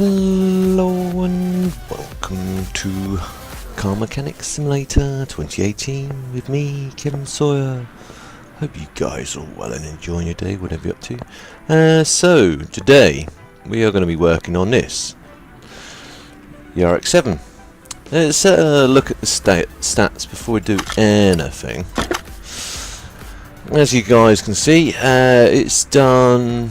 Hello and welcome to Car Mechanic Simulator 2018 with me, Kevin Sawyer. Hope you guys are well and enjoying your day, whatever you're up to. So, today we are going to be working on this, the RX7. Let's look at the stats before we do anything. As you guys can see, it's done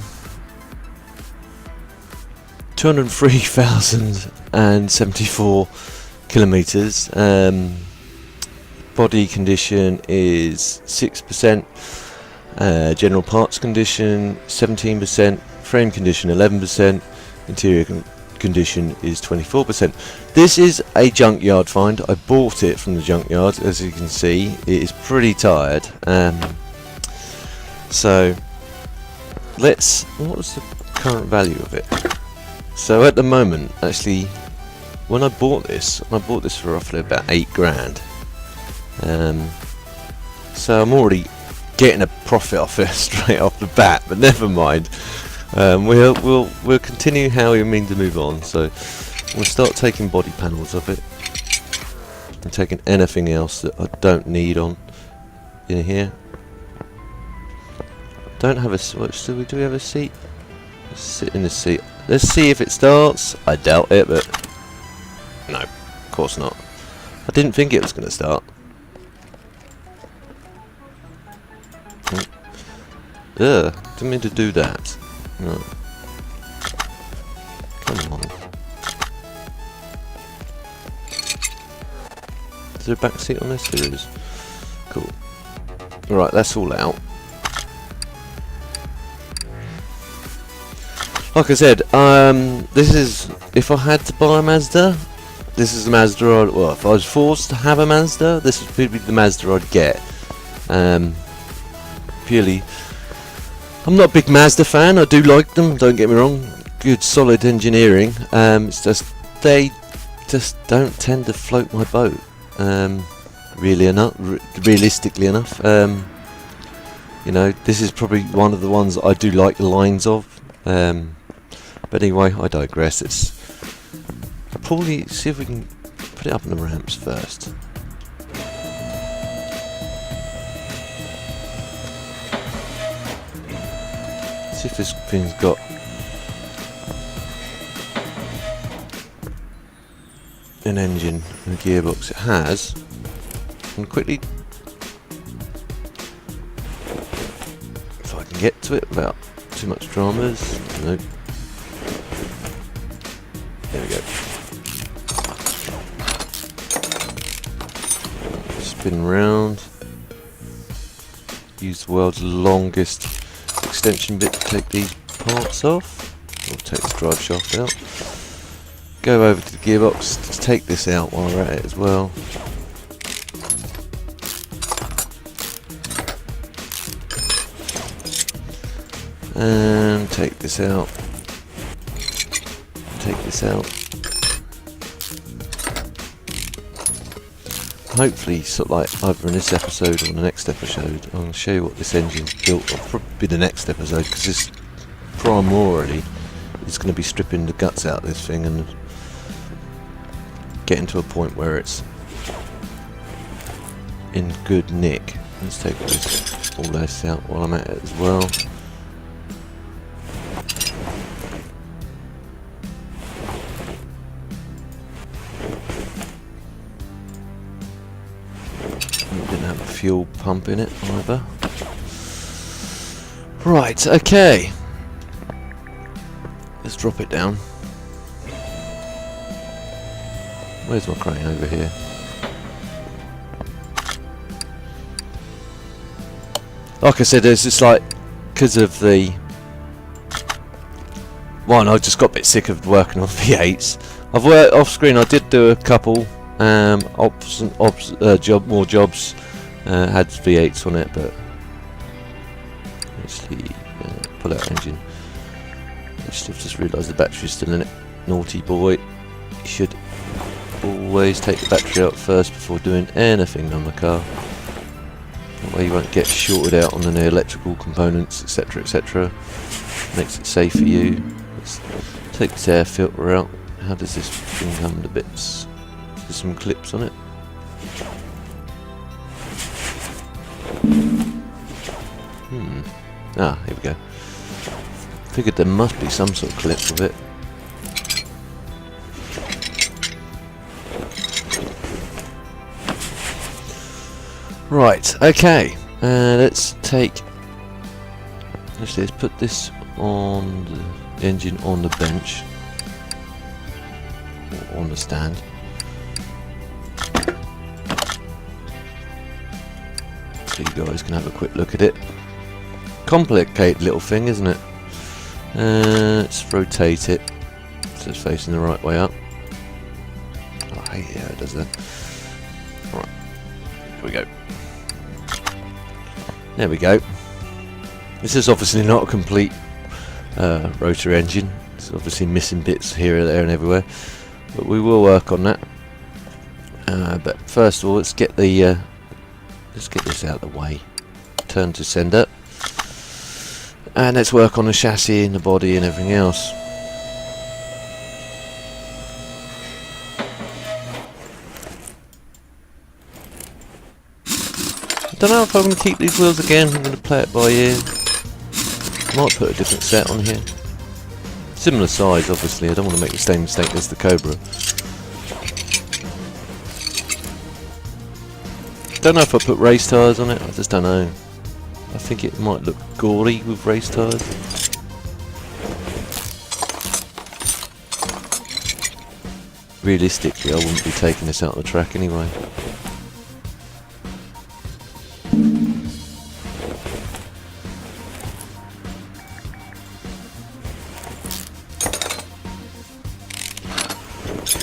203,074 kilometers. Body condition is 6%, general parts condition 17%, frame condition 11%, interior condition is 24%. This is a junkyard find. I bought it from the junkyard. As you can see, it is pretty tired. So let's, what was the current value of it? So at the moment, actually, when I bought this for roughly about 8 grand. So I'm already getting a profit off it straight off the bat, but never mind. We'll continue how we mean to move on. So we'll start taking body panels of it and taking anything else that I don't need on in here. Don't have a, do we have a seat? Let's sit in the seat. Let's see if it starts. I doubt it, but no, of course not. I didn't think it was going to start. Ugh, didn't mean to do that. No. Come on. Is there a back seat on this? There is. Cool. Right, that's all out. Like I said, this is, if I had to buy a Mazda, this is the Mazda well, if I was forced to have a Mazda, this would be the Mazda I'd get. Purely, I'm not a big Mazda fan. I do like them, don't get me wrong. Good, solid engineering. It's just, they just don't tend to float my boat. Realistically enough. You know, this is probably one of the ones that I do like the lines of. But anyway, I digress. It's probably, see if we can put it up on the ramps first. See if this thing's got an engine and a gearbox. It has. And quickly, if I can get to it without too much dramas. Nope. There we go. Spin round. Use the world's longest extension bit to take these parts off. We'll take this drive shaft out. Go over to the gearbox to take this out while we're at it as well. And take this out. Take this out. Hopefully, sort of like either in this episode or the next episode, I'll show you what this engine's built. Or probably the next episode, because this primarily is going to be stripping the guts out of this thing and getting to a point where it's in good nick. Let's take all this out while I'm at it as well. Didn't have a fuel pump in it either. Right, okay. Let's drop it down. Where's my crane? Over here. Like I said, it's just like, because of the one, I just got a bit sick of working on V8s. I've worked off screen. I did do a couple more jobs. Had V8s on it, but actually pull out engine. Actually, I've just realised the battery's still in it. Naughty boy. You should always take the battery out first before doing anything on the car. That way you won't get shorted out on the electrical components, etc, etc. Makes it safe for you. Let's Take this air filter out. How does this thing come to bits? There's some clips on it. Ah, here we go. Figured there must be some sort of clip with it. Right, okay. Let's put this on the engine on the bench. Or on the stand. So you guys can have a quick look at it. Complicated little thing, isn't it? Let's rotate it so it's facing the right way up. Oh, I hate how it does that. Right, here we go. There we go. This is obviously not a complete rotor engine. It's obviously missing bits here, there, and everywhere. But we will work on that. But first of all, let's get this out of the way. Turn to sender. And let's work on the chassis and the body and everything else. Don't know if I'm going to keep these wheels again. I'm going to play it by ear. Might put a different set on here. Similar size, obviously. I don't want to make the same mistake as the Cobra. Don't know if I put race tyres on it. I just don't know. I think it might look gory with race tyres. Realistically, I wouldn't be taking this out of the track anyway.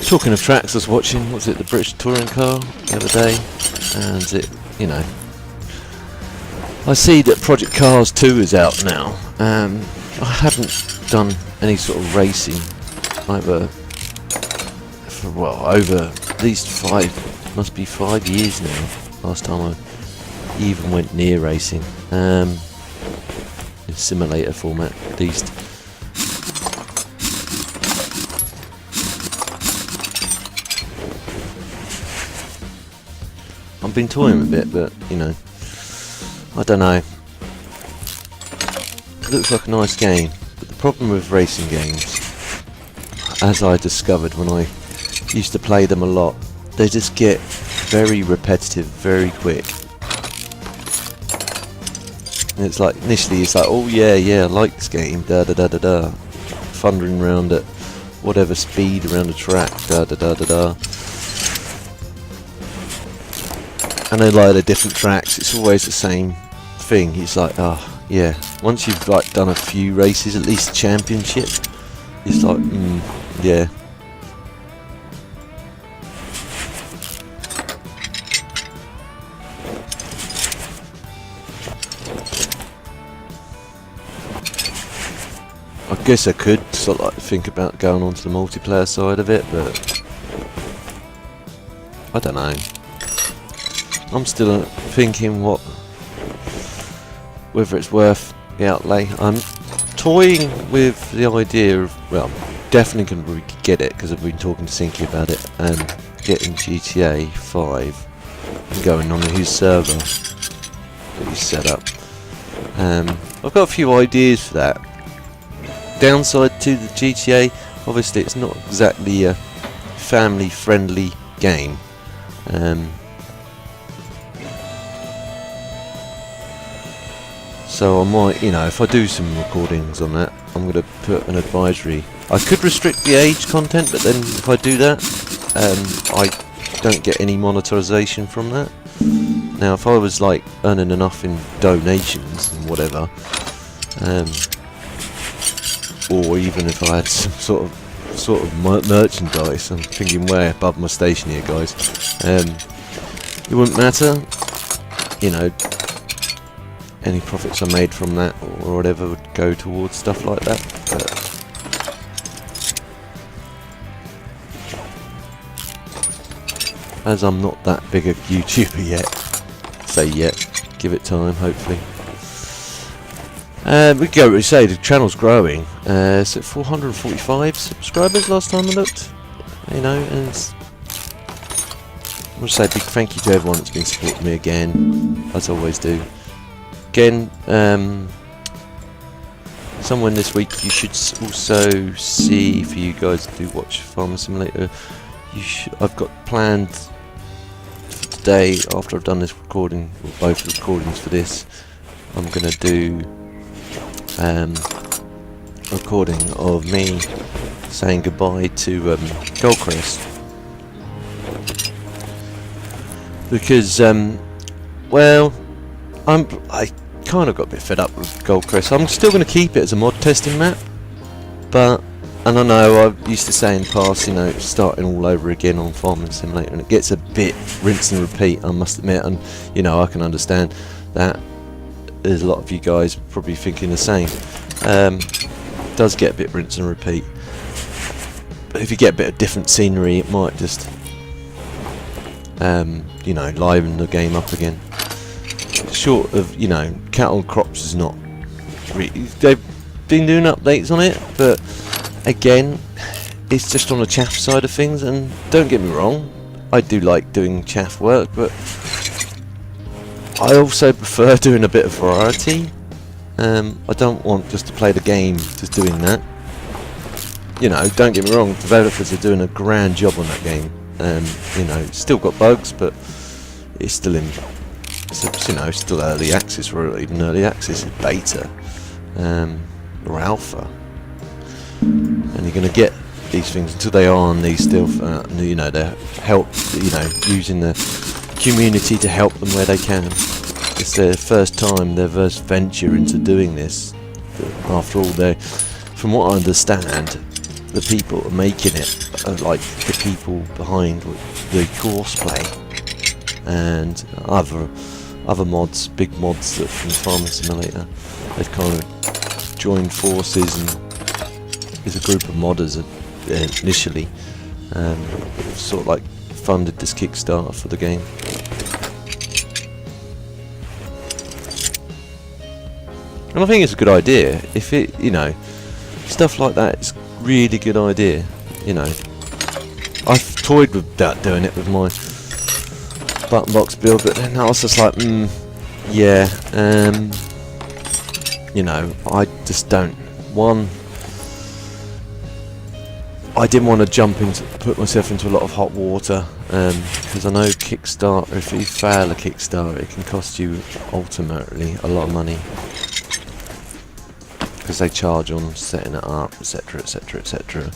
Talking of tracks, I was watching, what was it, the British Touring Car the other day, and it, you know, I see that Project Cars 2 is out now. I haven't done any sort of racing over at least 5 years now. Last time I even went near racing, in simulator format at least. I've been toying a bit, but you know, I don't know. It looks like a nice game, but the problem with racing games, as I discovered when I used to play them a lot, they just get very repetitive very quick. And it's like, initially it's like, oh yeah, I like this game, da da da da da, thundering around at whatever speed around the track, da da da da da. And then like the different tracks, it's always the same thing. It's like, oh yeah, once you've like done a few races, at least championship, it's like, yeah. I guess I could sort of like think about going on to the multiplayer side of it, but I don't know. I'm still thinking whether it's worth the outlay. I'm toying with the idea of, well, I'm definitely going to get it because I've been talking to Sinky about it, and getting GTA 5 and going on his server that he's set up. I've got a few ideas for that. Downside to the GTA, obviously it's not exactly a family friendly game. So I might, you know, if I do some recordings on that, I'm going to put an advisory. I could restrict the age content, but then if I do that, I don't get any monetization from that. Now, if I was like earning enough in donations and whatever, or even if I had some sort of merchandise, I'm thinking way above my station here, guys. It wouldn't matter, you know. Any profits I made from that or whatever would go towards stuff like that. But as I'm not that big a YouTuber yet, say yet, give it time, hopefully. We go. We say the channel's growing. It's at 445 subscribers last time I looked. You know, and I want to say a big thank you to everyone that's been supporting me again, as I always do. Again, somewhere this week you should also see, for you guys that do watch Farming Simulator, I've got planned for today, after I've done this recording, or both recordings for this, I'm going to do a recording of me saying goodbye to Goldcrest, because well, I kind of got a bit fed up with Goldcrest. I'm still going to keep it as a mod testing map, but, and I know I used to say in the past, you know, starting all over again on Farming Simulator, and it gets a bit rinse and repeat, I must admit, and you know, I can understand that. There's a lot of you guys probably thinking the same. Does get a bit rinse and repeat, but if you get a bit of different scenery, it might just you know, liven the game up again. Short of, you know, cattle crops is not really, they've been doing updates on it, but again, it's just on the chaff side of things. And don't get me wrong, I do like doing chaff work, but I also prefer doing a bit of variety. I don't want just to play the game just doing that. You know, don't get me wrong, developers are doing a grand job on that game. You know, it's still got bugs, but it's still in, you know, still early access, or even early access is beta, or alpha. And you're going to get these things until they are on these still, you know, they help, you know, using the community to help them where they can. It's their first time, their first venture into doing this. After all, from what I understand, the people who are making it are like the people behind the Courseplay and other mods, big mods that from Farming Simulator. They've kind of joined forces, and there's a group of modders initially, sort of like funded this Kickstarter for the game. And I think it's a good idea. If it, you know, stuff like that, it's a really good idea. You know, I've toyed with doing it with my button box build, but then I was just like, yeah, you know, I just don't. I didn't want to put myself into a lot of hot water, because I know Kickstarter, if you fail a Kickstarter, it can cost you ultimately a lot of money, because they charge on setting it up, etc, etc, etc,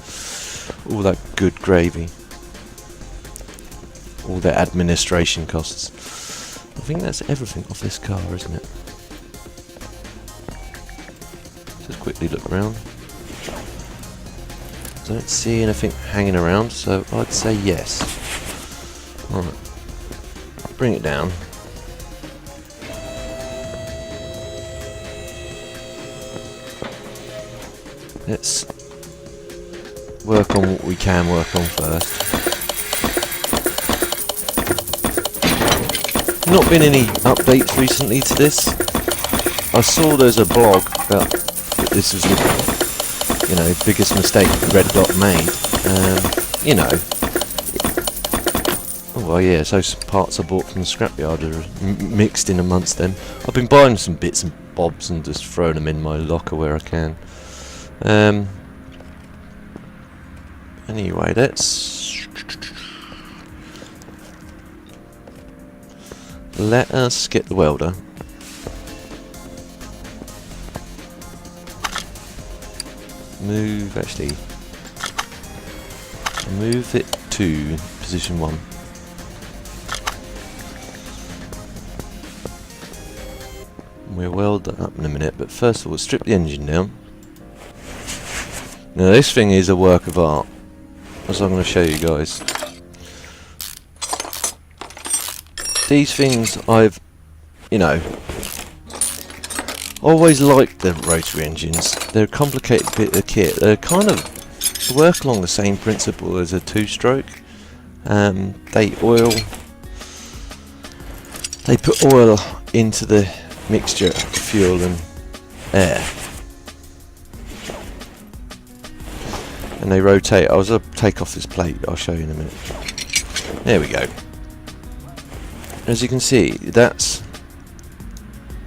all that good gravy, all their administration costs. I think that's everything off this car, isn't it? Just quickly look around. Don't see anything hanging around, so I'd say yes. Alright, bring it down. Let's work on what we can work on first. Not been any updates recently to this. I saw there's a blog about this was the, you know, biggest mistake Red Dot made. You know, oh well, yeah, so some parts I bought from the scrapyard are mixed in amongst them. I've been buying some bits and bobs and just throwing them in my locker where I can. Anyway, let us get the welder. Move it to position 1. We'll weld that up in a minute, but first of all, strip the engine down. Now this thing is a work of art, as I'm going to show you guys. These things I've, you know, always liked the rotary engines. They're a complicated bit of kit. They're kind of work along the same principle as a 2-stroke. They put oil into the mixture of fuel and air. And they rotate. I was going to take off this plate, I'll show you in a minute. There we go. As you can see, that's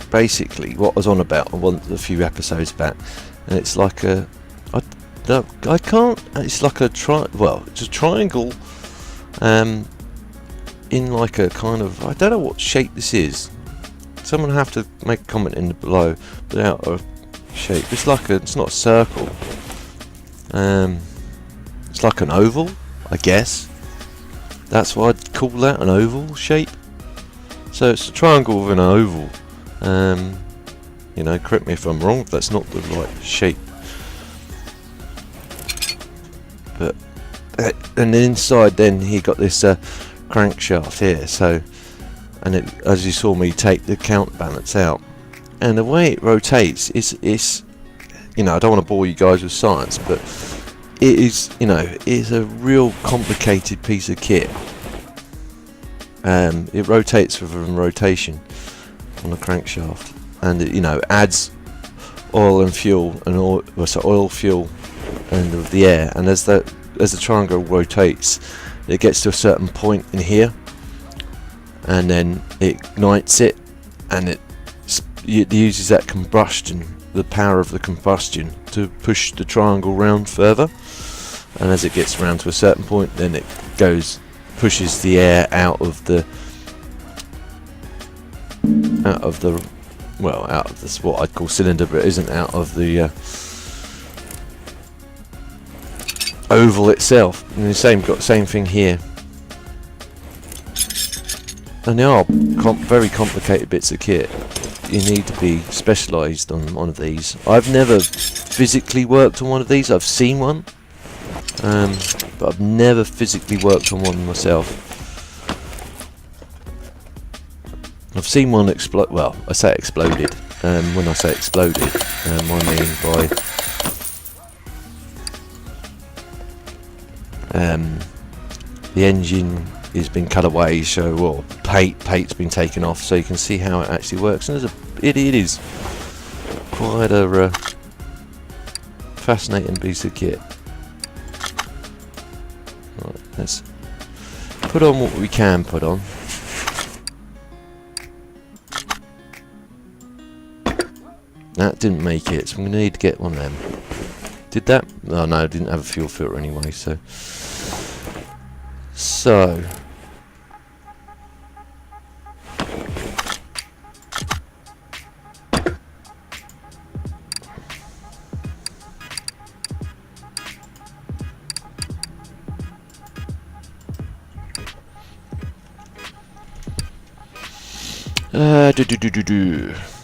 basically what I was on about a few episodes back. And it's like a... I can't... It's like a it's a triangle in like a kind of... I don't know what shape this is. Someone have to make a comment in the below without a shape. It's like a... It's not a circle. It's like an oval, I guess. That's what I'd call that, an oval shape. So it's a triangle with an oval. You know, correct me if I'm wrong, if that's not the right shape. But and inside, then he got this crankshaft here. So, and it, as you saw me take the counterbalance out, and the way it rotates is, you know, I don't want to bore you guys with science, but it is, you know, it's a real complicated piece of kit. It rotates with a rotation on the crankshaft, and it, you know, adds oil and fuel and oil, fuel, and the air. And as the triangle rotates, it gets to a certain point in here, and then it ignites it, and it uses that combustion, the power of the combustion, to push the triangle round further. And as it gets round to a certain point, then it pushes the air out of this what I'd call cylinder, but it isn't, out of the oval itself. And the same thing here. And they are very complicated bits of kit. You need to be specialised on one of these. I've never physically worked on one of these. I've seen one, but I've never physically worked on one myself. I've seen one explode. Well, I say exploded. When I say exploded, I mean by the engine has been cut away, so well, paint's been taken off, so you can see how it actually works. And it is quite a fascinating piece of kit. Right, let's put on what we can put on. That didn't make it, so I'm going to need to get one of them. Did that? Oh no, I didn't have a fuel filter anyway, so...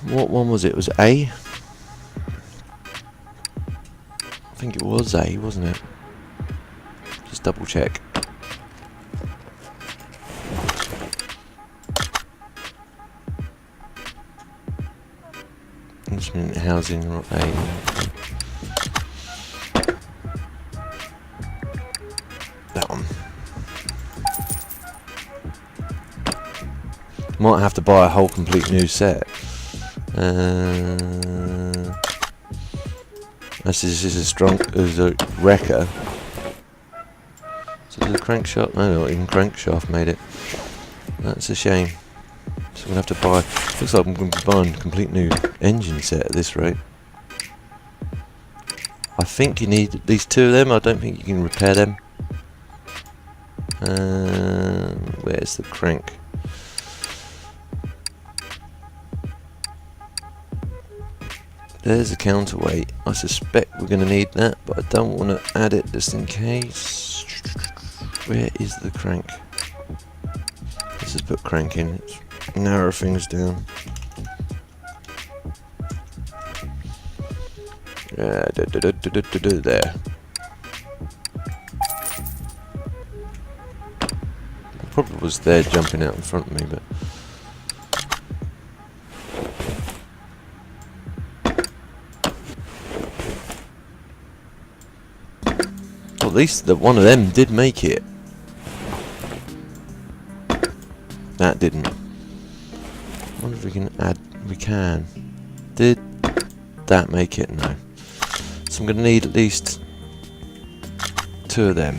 What one was it? Was it A? I think it was A, wasn't it? Just double check. Instrument housing, A. That one. Might have to buy a whole complete new set. This is a wrecker. So the crankshaft, no, not even crankshaft made it. That's a shame. So I'm gonna have to buy. Looks like I'm going to be buying a complete new engine set at this rate. I think you need at least two of them. I don't think you can repair them. Where's the crank? There's a counterweight. I suspect we're going to need that, but I don't want to add it just in case. Where is the crank? Let's just put crank in. Let's narrow things down. There. Probably was there jumping out in front of me, but. At least that one of them did make it. That didn't. I wonder if we can add. We can. Did that make it? No. So I'm going to need at least 2 of them.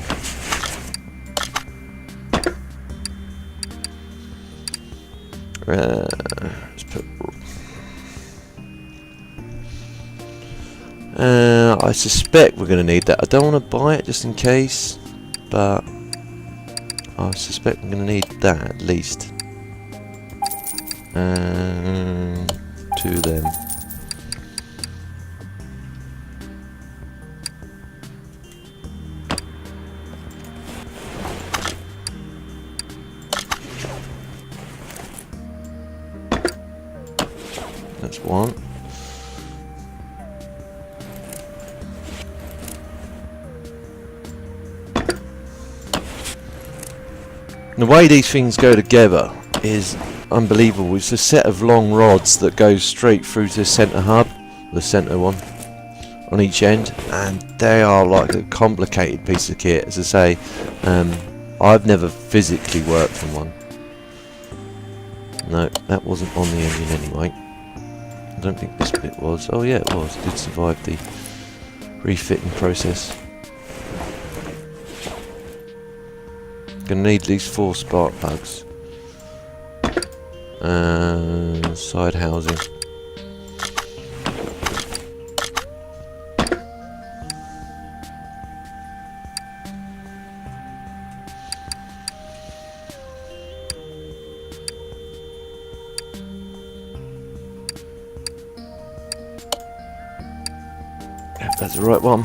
Let's put. I suspect we're going to need that. I don't want to buy it just in case, but I suspect I'm going to need that at least. 2 of them. That's 1. The way these things go together is unbelievable. It's a set of long rods that goes straight through to the centre hub, the centre one, on each end, and they are like a complicated piece of kit. As I say, I've never physically worked on one. No, that wasn't on the engine anyway. I don't think this bit was. Oh yeah, it was. It did survive the refitting process. Gonna need at least 4 spark plugs. Side housing. Yep, that's the right one.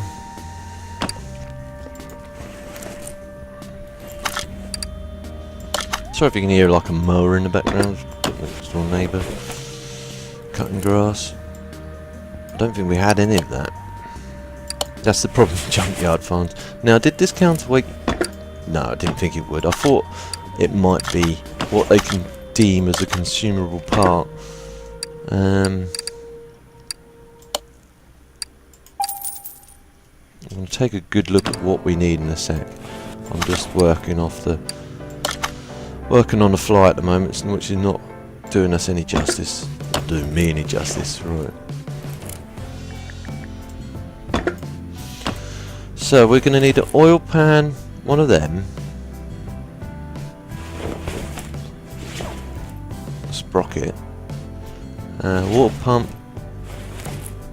Sorry if you can hear like a mower in the background, next door neighbour cutting grass. I don't think we had any of that. That's the problem with junkyard farms. Now, did this counterweight? No, I didn't think it would. I thought it might be what they can deem as a consumable part. I'm going to take a good look at what we need in a sec. I'm just working on the fly at the moment, which is not doing us any justice. Not doing me any justice, right. So we're going to need an oil pan, one of them. Sprocket. Water pump.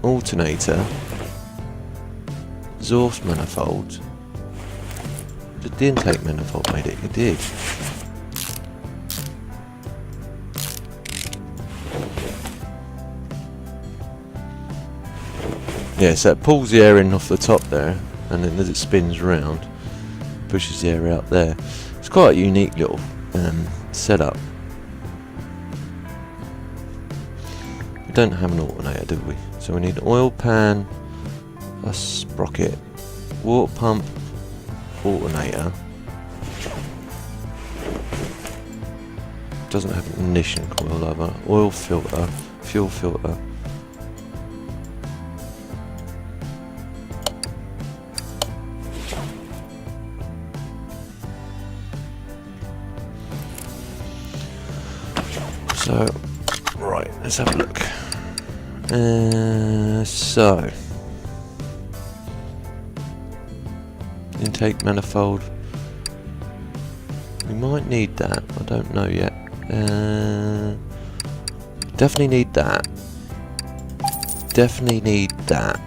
Alternator. Exhaust manifold. Did the intake manifold made it? It did. Yeah, so it pulls the air in off the top there, and then as it spins around, pushes the air out there. It's quite a unique little setup. We don't have an alternator, do we? So we need an oil pan, a sprocket, water pump, alternator. Doesn't have an ignition coil either. Oil filter, fuel filter. So, right, let's have a look. So, intake manifold. We might need that. I don't know yet. Definitely need that. Definitely need that.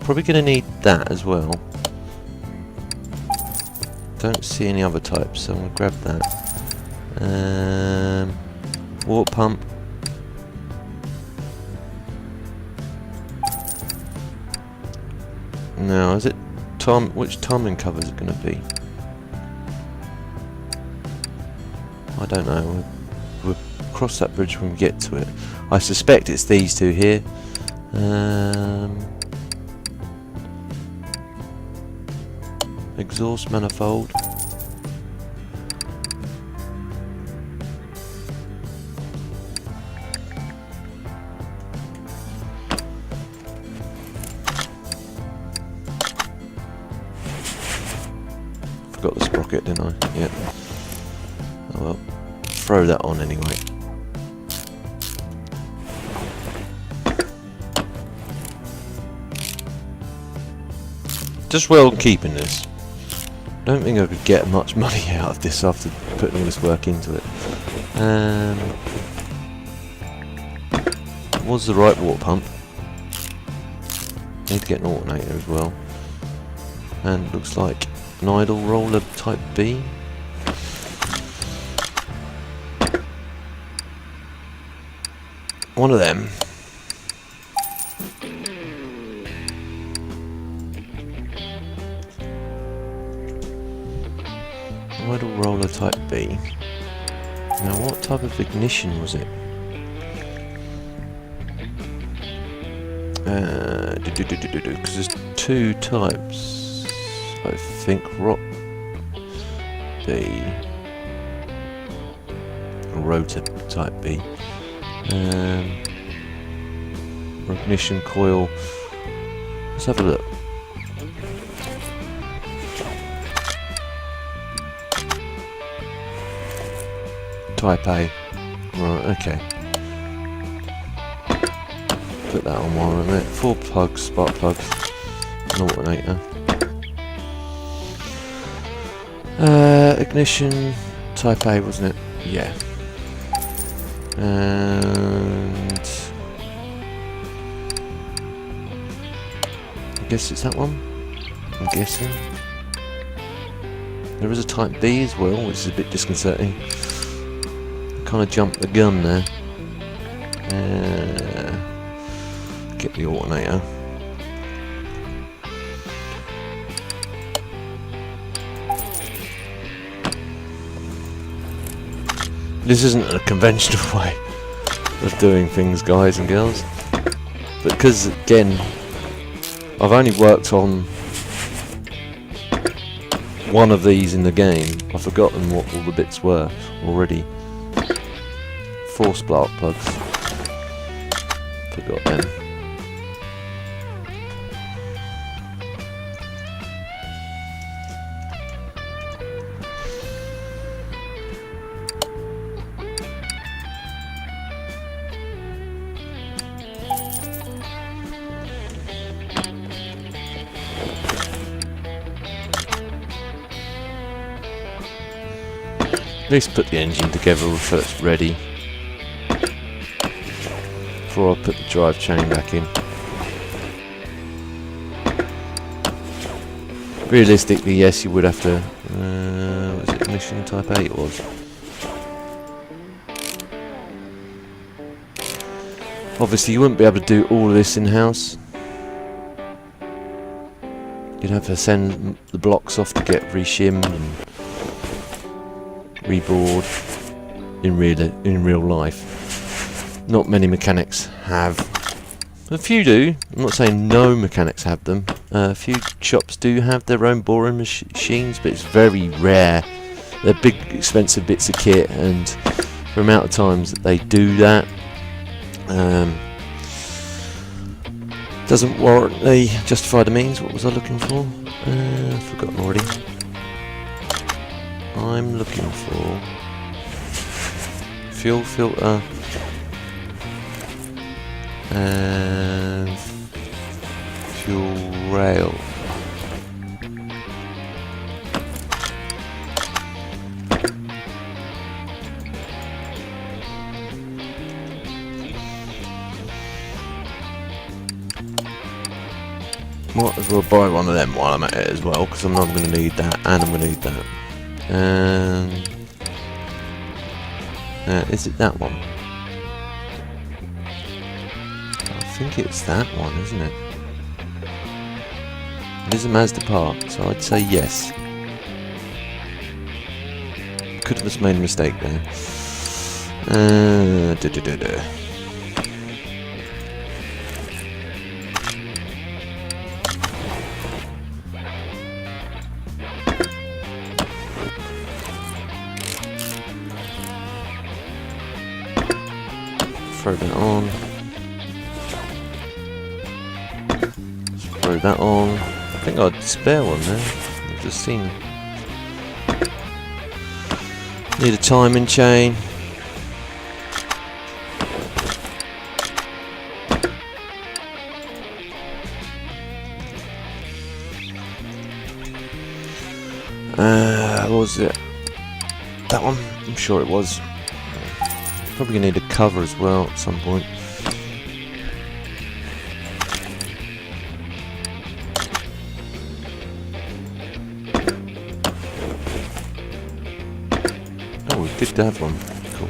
Probably going to need that as well. Don't see any other types, so I'm going to grab that. Water pump. Now, is it which timing cover is it going to be? I don't know. We'll cross that bridge when we get to it. I suspect it's these two here. Exhaust manifold. Got the sprocket, didn't I? Yeah. Oh well. Throw that on anyway. just well keeping this. Don't think I could get much money out of this after putting all this work into it. Was the right water pump. Need to get an alternator as well. And looks like an idle roller type B. One of them. Idle roller type B. Now what type of ignition was it? Because there's two types. I think rock B, rotor type B. Ignition coil. Let's have a look. Type A. Right, okay. Put that on while I'm at it. 4 plugs, spark plugs, an alternator. Ignition, type A, wasn't it? Yeah. And I guess it's that one. I'm guessing. There is a type B as well, which is a bit disconcerting. Kind of jumped the gun there. Get the alternator. This isn't a conventional way of doing things, guys and girls, but because again I've only worked on one of these in the game, I've forgotten what all the bits were already. 4 spark plugs. Forgot them. At least put the engine together so it's ready before I put the drive chain back in. Realistically, yes, you would have to. Was it ignition type A? It was. Obviously, you wouldn't be able to do all of this in house. You'd have to send the blocks off to get reshimmed and reboard in real life. Not many mechanics have. A few do. I'm not saying no mechanics have them. A few shops do have their own boring machines, but it's very rare. They're big, expensive bits of kit, and for the amount of times that they do that, doesn't warrantly justify the means. What was I looking for? Forgotten already. I'm looking for fuel filter and fuel rail. Might as well buy one of them while I'm at it as well, because I'm going to need that and I'm going to need that. Is it that one? I think it's that one, isn't it? It is a Mazda part, so I'd say yes. Could have just made a mistake there. Throw that on. Throw that on. I think I'd spare one there. I've just seen. Need a timing chain. What was it? That one? I'm sure it was. Probably gonna need a cover as well at some point. Oh, it's good to have one. Cool.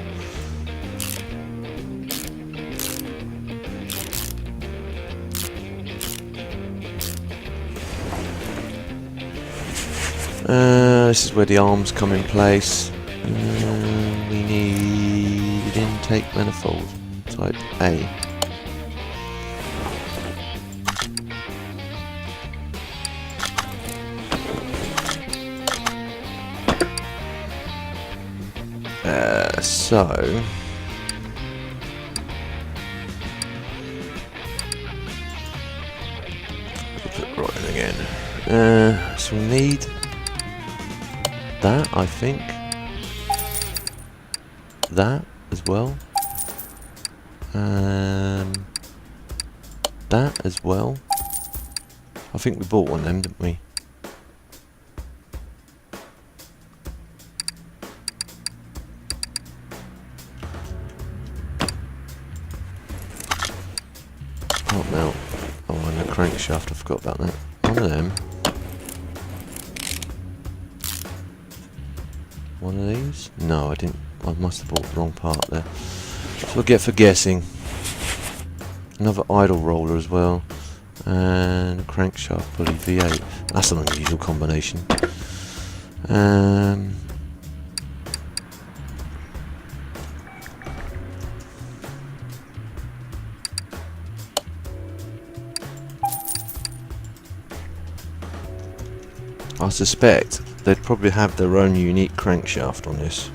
This is where the arms come in place. We need an intake manifold, type A. So put it right in again. So we need that, I think. That as well. That as well. I think we bought one of them, didn't we? Can't mount. Oh, and the crankshaft, I forgot about that. One of them. One of these? No, I didn't. I must have bought the wrong part there. So we'll get for guessing. Another idle roller as well. And a crankshaft pulley V8. That's an unusual combination. I suspect they'd probably have their own unique crankshaft on this.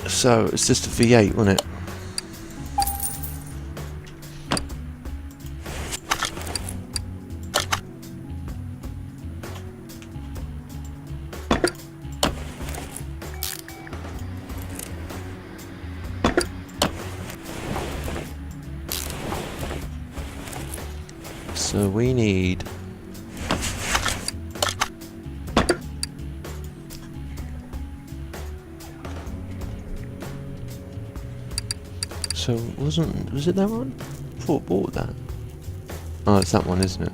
So it's just a V8, wasn't it? So we need was it that one? I thought I bought that. Oh, it's that one, isn't it?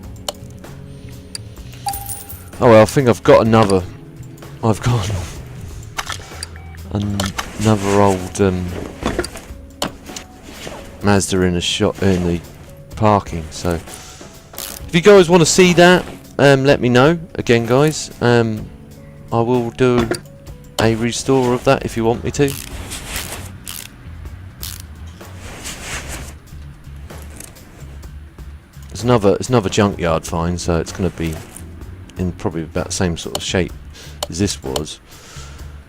Oh well, I think I've got another. I've got another old Mazda in the parking. So if you guys want to see that, let me know. Again, guys, I will do a restore of that if you want me to. It's another junkyard find, so it's going to be in probably about the same sort of shape as this was.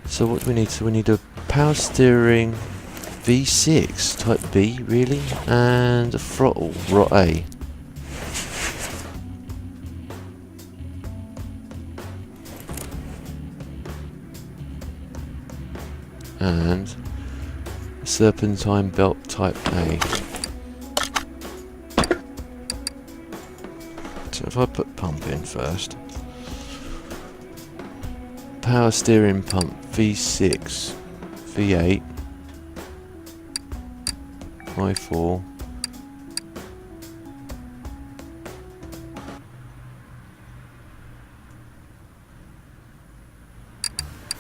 So what do we need? So we need a power steering V6 type B, really, and a throttle rot A. And a serpentine belt type A. So if I put pump in first, power steering pump V6, V8, I4,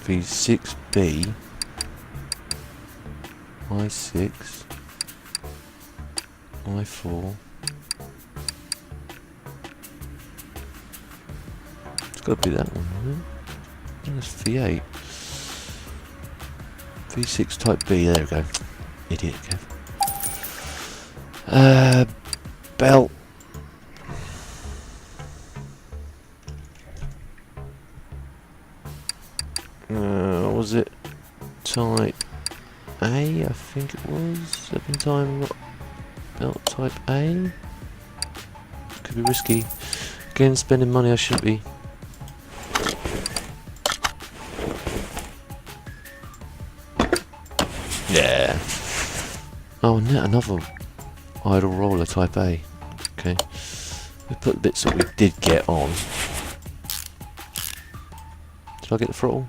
V6B, I6, I4. Got to be that one, isn't it? That's V8. V6 type B, there we go. Idiot, Kev. Belt. Was it type A? I think it was. 7-time belt type A. Could be risky. Again, spending money I shouldn't be. Yeah. Oh, another idle roller type A. Okay. We put the bits that we did get on. Did I get the throttle?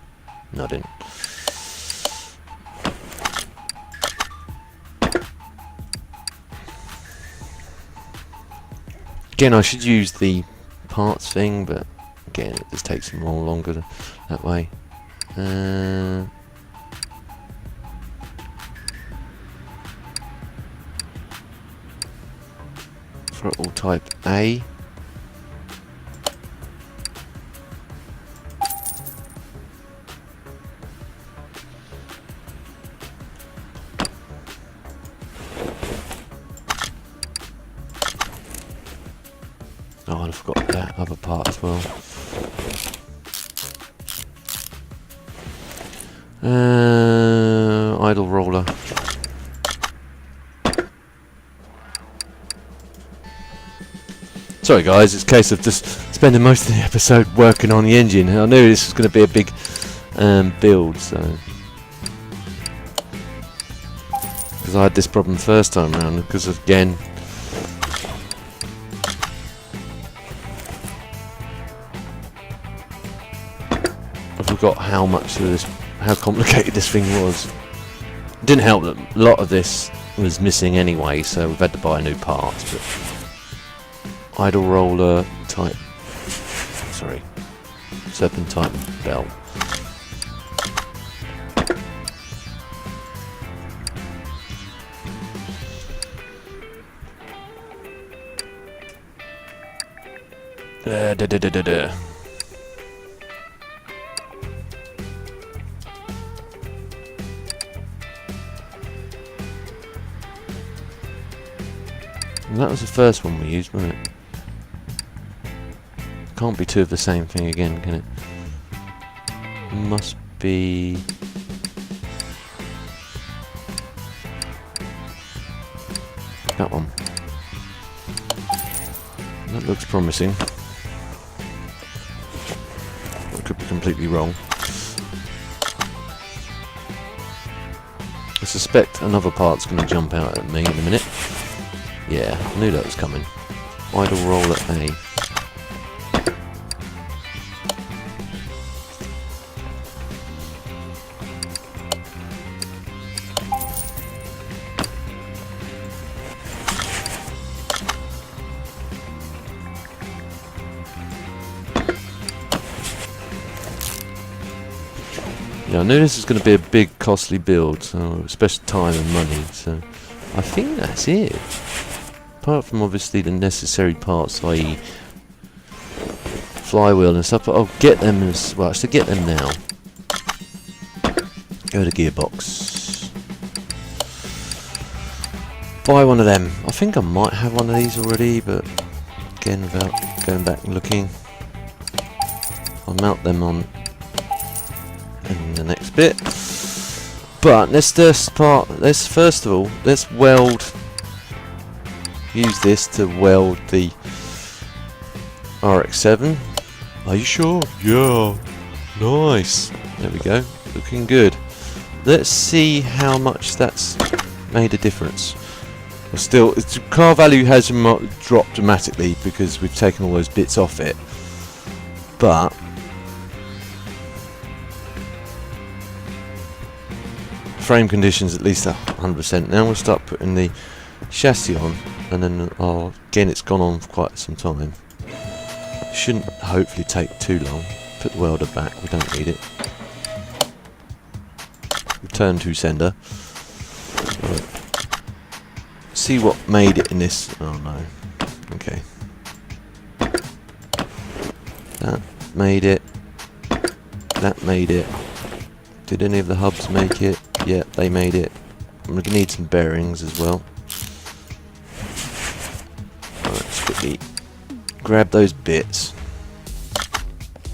No, I didn't. Again, I should use the parts thing, but again, it just takes more longer that way. Throttle type A. Oh, and I forgot that other part as well. Idle roller. Sorry guys, it's a case of just spending most of the episode working on the engine. I knew this was going to be a big build, so... Because I had this problem first time around, because again... I forgot how much of this, how complicated this thing was. It didn't help that a lot of this was missing anyway, so we've had to buy new parts, but... Idle roller type, sorry, serpentine belt. And that was the first one we used, wasn't it? Can't be two of the same thing again, can it? Must be... that one. That looks promising. I could be completely wrong. I suspect another part's going to jump out at me in a minute. Yeah, I knew that was coming. Idle roller A. Yeah, I knew this was going to be a big, costly build, so especially time and money. So I think that's it. Apart from obviously the necessary parts, i.e., flywheel and stuff, but I'll get them as well. I should get them now. Go to gearbox. Buy one of them. I think I might have one of these already, but again, without going back and looking, I'll mount them on in the next bit. But let's first of all let's weld. Use this to weld the RX7. Are you sure? Yeah. Nice. There we go. Looking good. Let's see how much that's made a difference. Well, still, its car value has dropped dramatically because we've taken all those bits off it. But frame conditions at least 100%. Now we'll start putting the chassis on, and then again it's gone on for quite some time. Shouldn't hopefully take too long. Put the welder back, we don't need it. Return to sender. Right. See what made it in this. Oh no. Okay. That made it. That made it. Did any of the hubs make it? Yeah, they made it. I'm going to need some bearings as well. Alright, let's quickly grab those bits.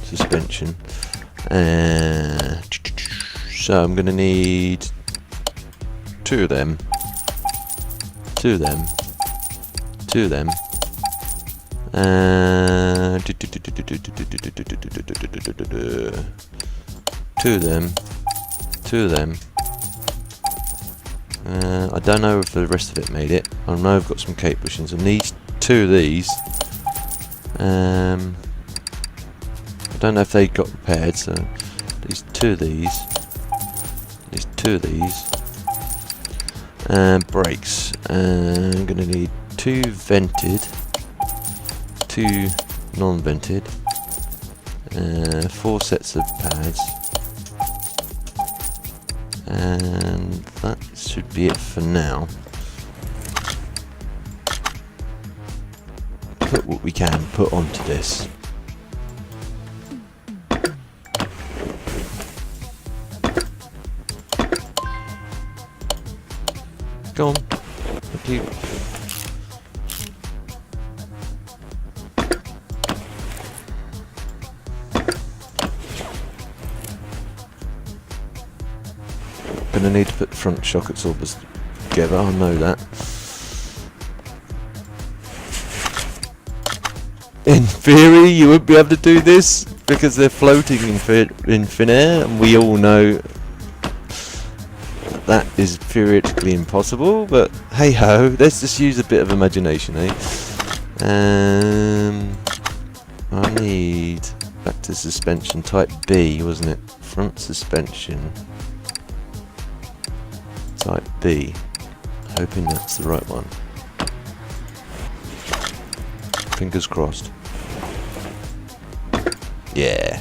Suspension. So I'm going to need two of them. Two of them. Two of them. Two of them. Two of them. I don't know if the rest of it made it. I know I've got some cape bushings. I need two of these. I don't know if they got repaired, so least 2 of these. At least 2 of these. And brakes. I'm going to need 2 vented. 2 non-vented. 4 sets of pads. And that should be it for now. Put what we can put onto this. Go on. Thank you. Gonna need to put the front shock absorbers together, I know that. In theory, you wouldn't be able to do this because they're floating in thin air, and we all know that is theoretically impossible, but hey ho, let's just use a bit of imagination, eh? I need back to suspension type B, wasn't it? Front suspension type B. Hoping that's the right one. Fingers crossed. Yeah.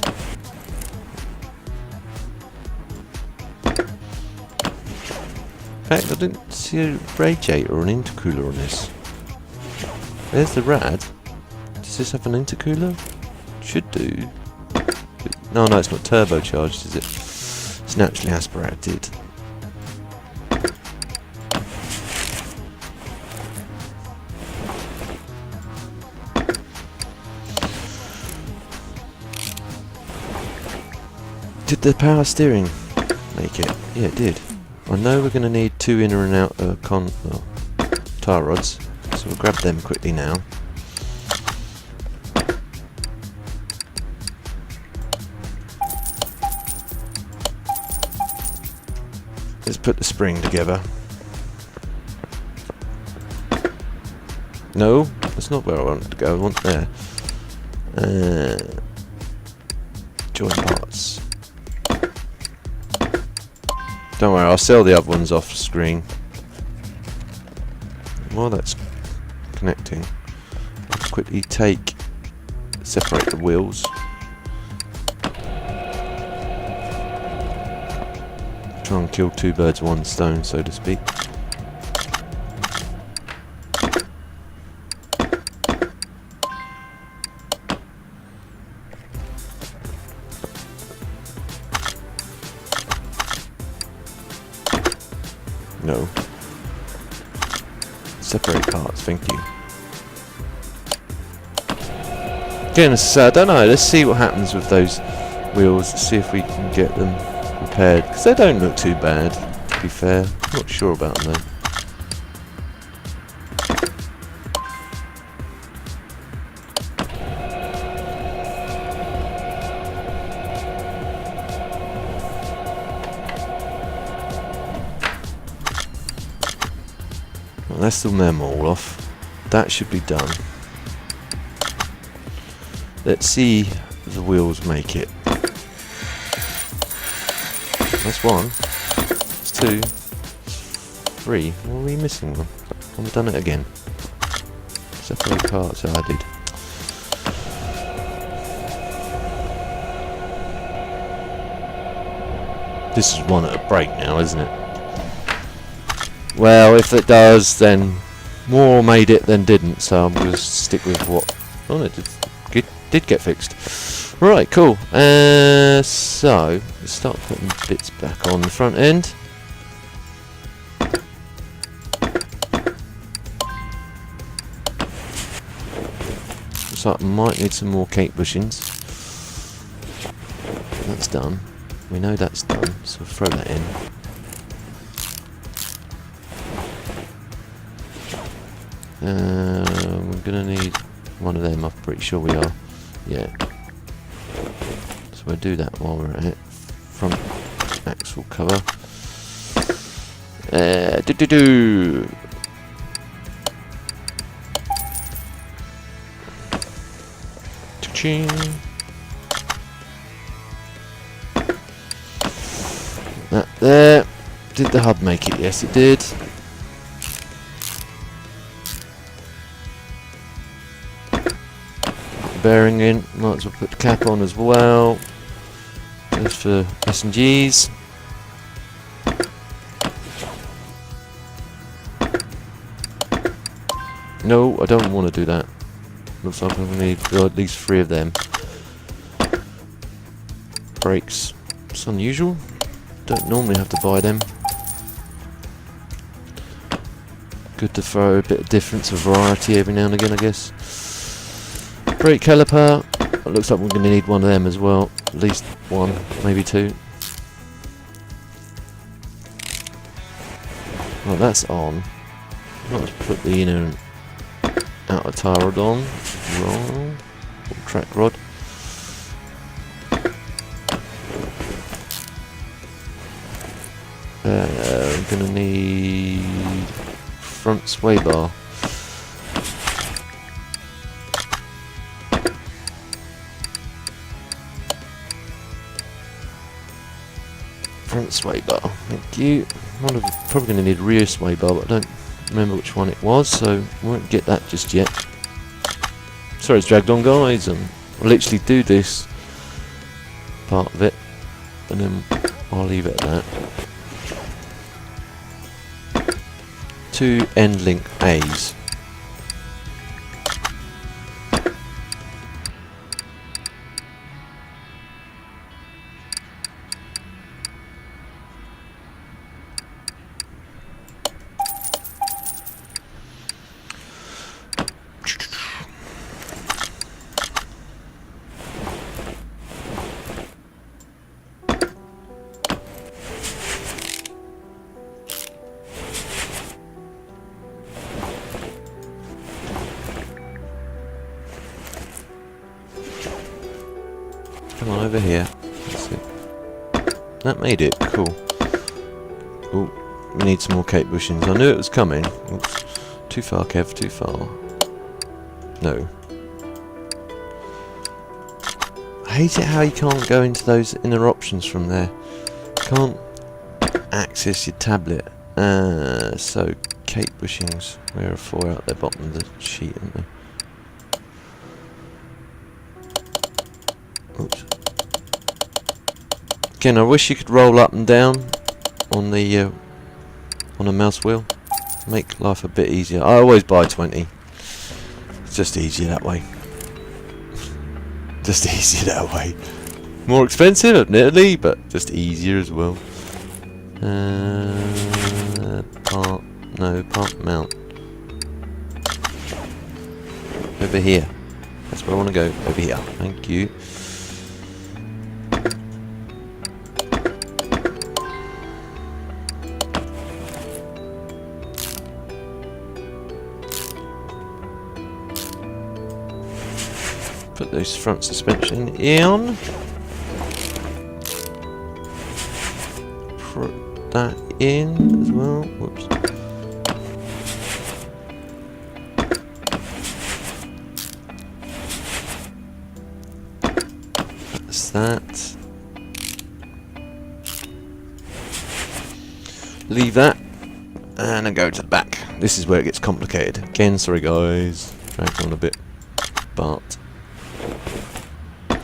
In fact, I didn't see a radiator or an intercooler on this. There's the rad. Does this have an intercooler? Should do. No, it's not turbocharged, is it? It's naturally aspirated. Did the power steering make it? Yeah, it did. I know we're going to need 2 inner and outer tie rods, so we'll grab them quickly now. Let's put the spring together. No, that's not where I want it to go. I want there. Join parts. Don't worry, I'll sell the other ones off screen. While that's connecting, I'll quickly separate the wheels. Try and kill 2 birds with 1 stone, so to speak. No. Separate parts, thank you. Again, I don't know, let's see what happens with those wheels, see if we can get them repaired, because they don't look too bad, to be fair. I'm not sure about them though. Let's do them all off. That should be done. Let's see if the wheels make it. That's 1. That's 2. That's 3. What are we missing one? I've done it again. Separate parts. Oh, I did. This is one at a break now, isn't it? Well, if it does, then more made it than didn't, so I'm going to stick with what... Oh, it did get fixed. Right, cool. So, let's start putting bits back on the front end. Looks like I might need some more cake bushings. That's done. We know that's done, so we'll throw that in. We're gonna need one of them, I'm pretty sure we are. Yeah. So we'll do that while we're at it. Front axle cover. Cha-ching. There. Did the hub make it? Yes, it did. Bearing in. Might as well put the cap on as well. Just for S&Gs. No, I don't want to do that. Looks like I'm going to need at least 3 of them. Brakes. It's unusual. Don't normally have to buy them. Good to throw a bit of difference, of variety every now and again, I guess. Brake caliper. It looks like we're going to need one of them as well. At least 1, maybe 2. Well, that's on. Let's put the inner and outer tie rod on. Roll. Track rod. I'm going to need front sway bar. Front sway bar, thank you. Probably going to need rear sway bar, but I don't remember which one it was, so I won't get that just yet. Sorry it's dragged on, guys, and I'll literally do this part of it, and then I'll leave it at that. 2 end link A's. Come on over here. That's it. That made it. Cool. Oh, we need some more cape bushings. I knew it was coming. Oops. Too far, Kev. Too far. No. I hate it how you can't go into those inner options from there. Can't access your tablet. So cape bushings. There are 4 out the bottom of the sheet, aren't they? Oops. Again, I wish you could roll up and down on the on a mouse wheel. Make life a bit easier. I always buy 20. It's just easier that way. Just easier that way. More expensive, admittedly, but just easier as well. Part mount. Over here. That's where I want to go. Over here. Thank you. Put those front suspension in. Put that in as well. Whoops. That's that. Leave that. And then go to the back. This is where it gets complicated. Again, sorry guys. Dragged on a bit. But I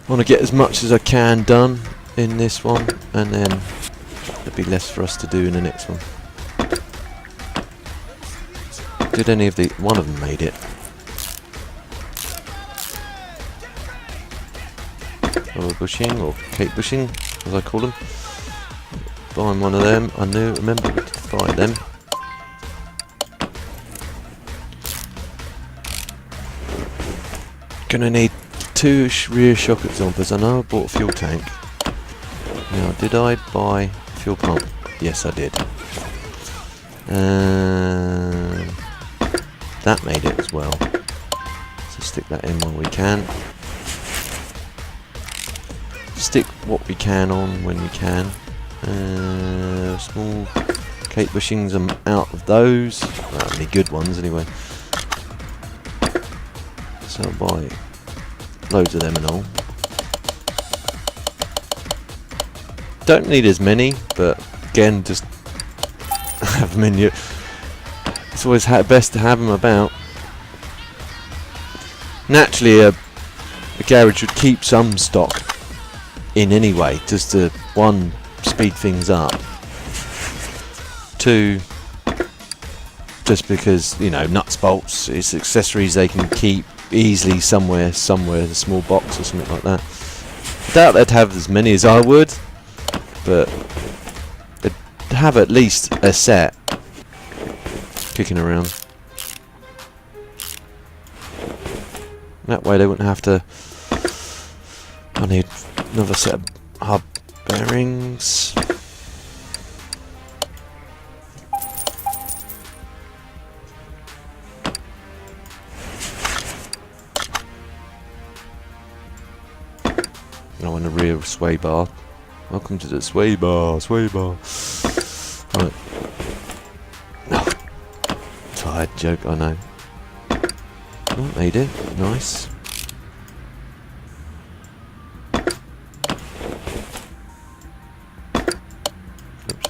want to get as much as I can done in this one, and then there'll be less for us to do in the next one. Did any of the... one of them made it. Or bushing, or cape bushing, as I call them. Buying one of them. I remember we did buy them. Gonna need 2 rear shock absorbers. I know I bought a fuel tank. Now, did I buy fuel pump? Yes, I did. That made it as well. So stick that in while we can. Stick what we can on when we can. Small cape bushings, I'm out of those. Well, any good ones anyway. So I'll buy loads of them and all. don't need as many, but again, just have them in your... It's always best to have them about. Naturally, a garage would keep some stock in anyway, just to, one, speed things up, two, just because, you know, nuts, bolts, it's accessories they can keep easily somewhere, a small box or something like that. I doubt they'd have as many as I would, but they'd have at least a set kicking around. That way they wouldn't have to... I need another set of hub bearings. Oh, and a rear sway bar. Welcome to the sway bar, sway bar. Right. Oh, tired joke, I know. Oh, made it. Nice. Oops.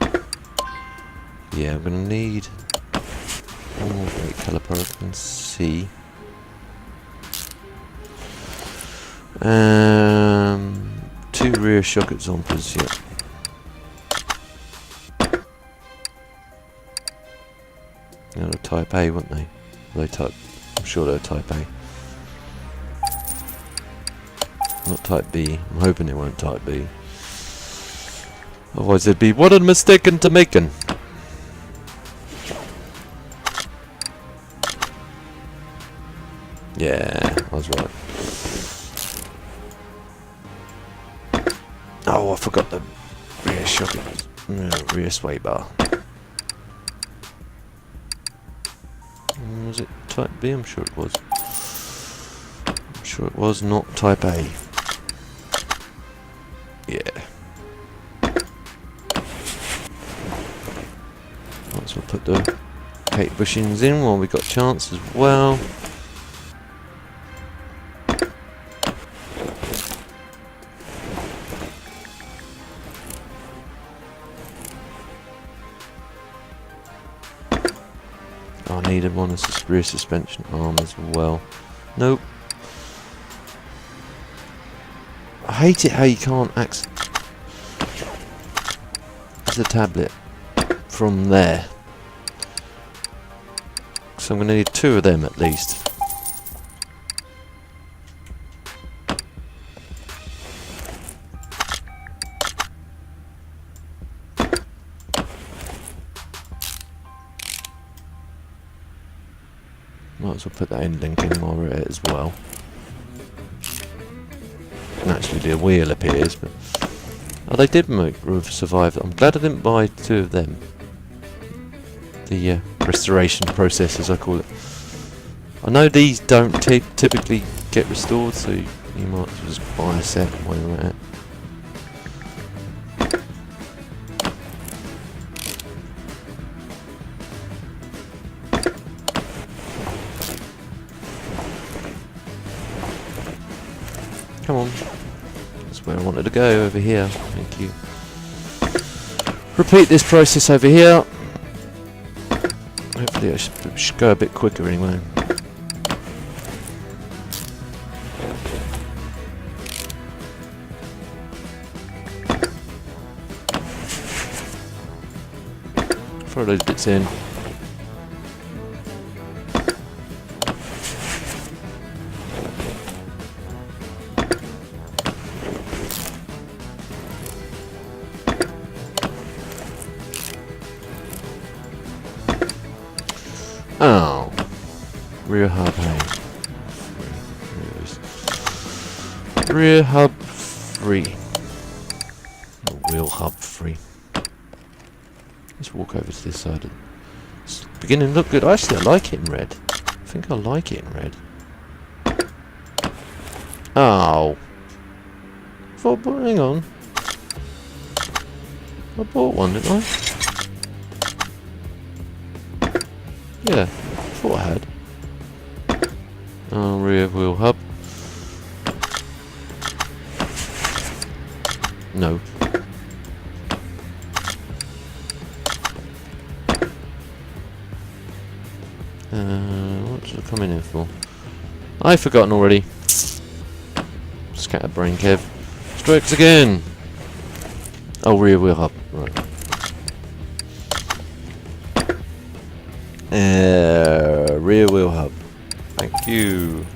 Yeah, I'm gonna need one more brake caliper I can see. Two rear shock absorbers, yep. They're type A, weren't they? They type, I'm sure they're type A. Not type B. I'm hoping they weren't type B. Otherwise it'd be, what a mistake into making. Yeah, I was right. Oh, I forgot the rear shock, rear sway bar. Was it type B? I'm sure it was. I'm sure it was not type A. Yeah. Might as well put the Kate bushings in while we got a chance as well. I needed one as a rear suspension arm as well. Nope. I hate it how you can't access the tablet from there. So I'm going to need two of them at least. Might as well put that in link in while we're at it as well. Naturally the wheel appears, but... Oh, they did survive. I'm glad I didn't buy two of them. The restoration process, as I call it. I know these don't typically get restored, so you might as well just buy a set while you're at it. Come on. That's where I wanted to go, over here. Thank you. Repeat this process over here. Hopefully I should go a bit quicker anyway. Throw those bits in. Oh, rear hub, hey. Rear hub free. Or wheel hub free. Let's walk over to this side. It's beginning to look good. Actually, I like it in red. I think I like it in red. Oh. Hang on. I bought one, didn't I? Yeah, thought I had. Oh, rear wheel hub. No. coming in for? I've forgotten already. Scatterbrain Kev. Strikes again! Oh, rear wheel hub. Right. Rear wheel hub. Thank you.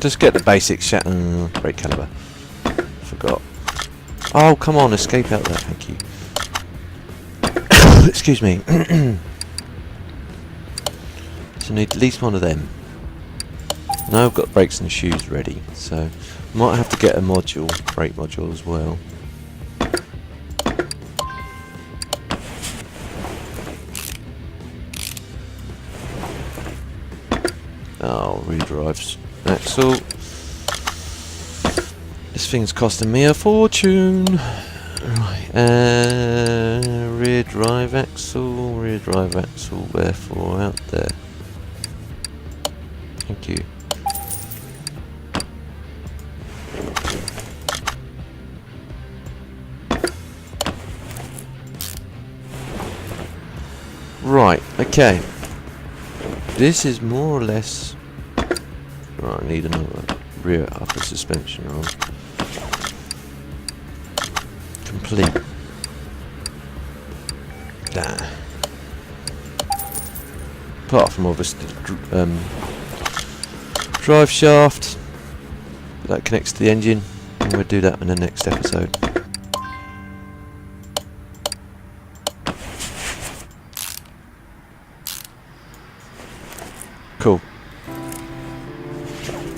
Just get the basic brake caliber. Forgot. Oh, come on, escape out there, thank you. Excuse me. So I need at least one of them. Now I've got brakes and shoes ready, so might have to get a module, brake module as well. Oh, redrives. Axle. This thing's costing me a fortune. Right. Rear drive axle. Therefore, out there. Thank you. Right. Okay. This is more or less. Right, I need another rear upper suspension arm. Complete. There. Apart from obviously the drive shaft that connects to the engine, and we'll do that in the next episode. Cool.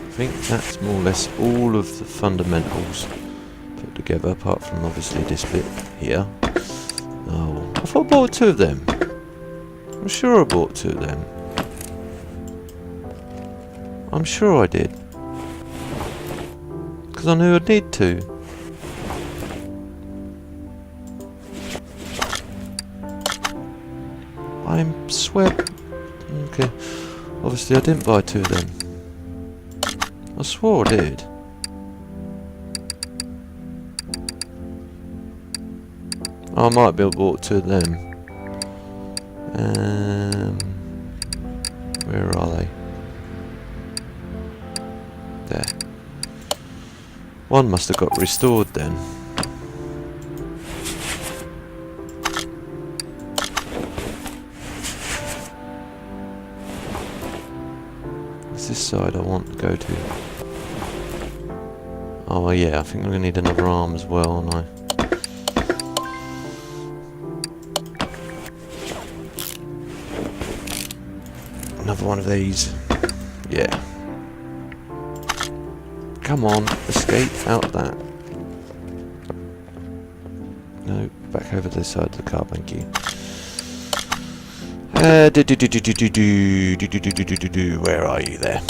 I think that's more or less all of the fundamentals put together, apart from obviously this bit here. Oh, I thought I bought two of them. I'm sure I bought two of them. I'm sure I did. Because I knew I'd need to. I'm swear. Okay. Obviously I didn't buy two of them. I swore I did. I might be able to bought two of them. Where are they? There. One must have got restored then. It's this side I want to go to. Oh yeah, I think I'm going to need another arm as well, aren't I? Another one of these. Yeah. Come on, escape out that. No, back over this side of the car, thank you. Where are you there?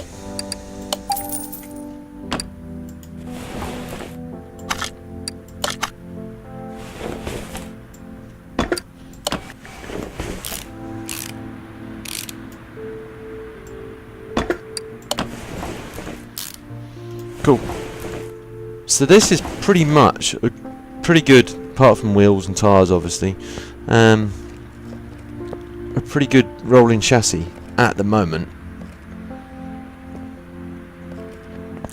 Cool. So this is pretty much a pretty good, apart from wheels and tyres obviously, a pretty good rolling chassis at the moment.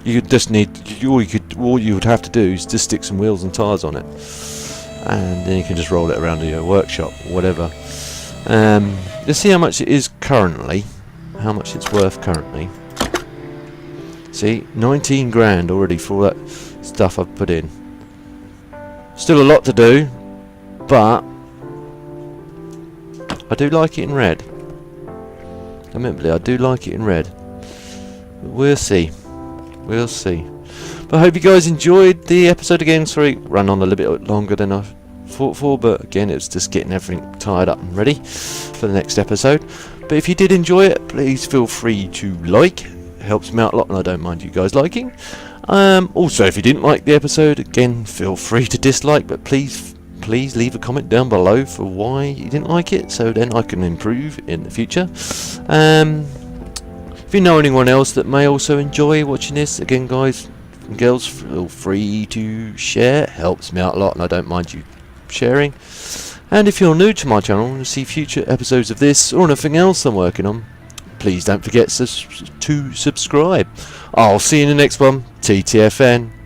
You could just need, all you would have to do is just stick some wheels and tyres on it, and then you can just roll it around your workshop, whatever. Let's see how much it is currently, how much it's worth currently. See, 19 grand already for all that stuff I've put in. Still a lot to do, but I do like it in red. Admittedly, I do like it in red. But we'll see. We'll see. But I hope you guys enjoyed the episode again. Sorry, ran on a little bit longer than I thought for, but again, it's just getting everything tied up and ready for the next episode. But if you did enjoy it, please feel free to like. It helps me out a lot, and I don't mind you guys liking. Also, if you didn't like the episode, again, feel free to dislike, but please please leave a comment down below for why you didn't like it, so then I can improve in the future. If you know anyone else that may also enjoy watching this, again guys and girls, feel free to share. It helps me out a lot and I don't mind you sharing. And if you're new to my channel and see future episodes of this or anything else I'm working on, please don't forget to subscribe. I'll see you in the next one. TTFN.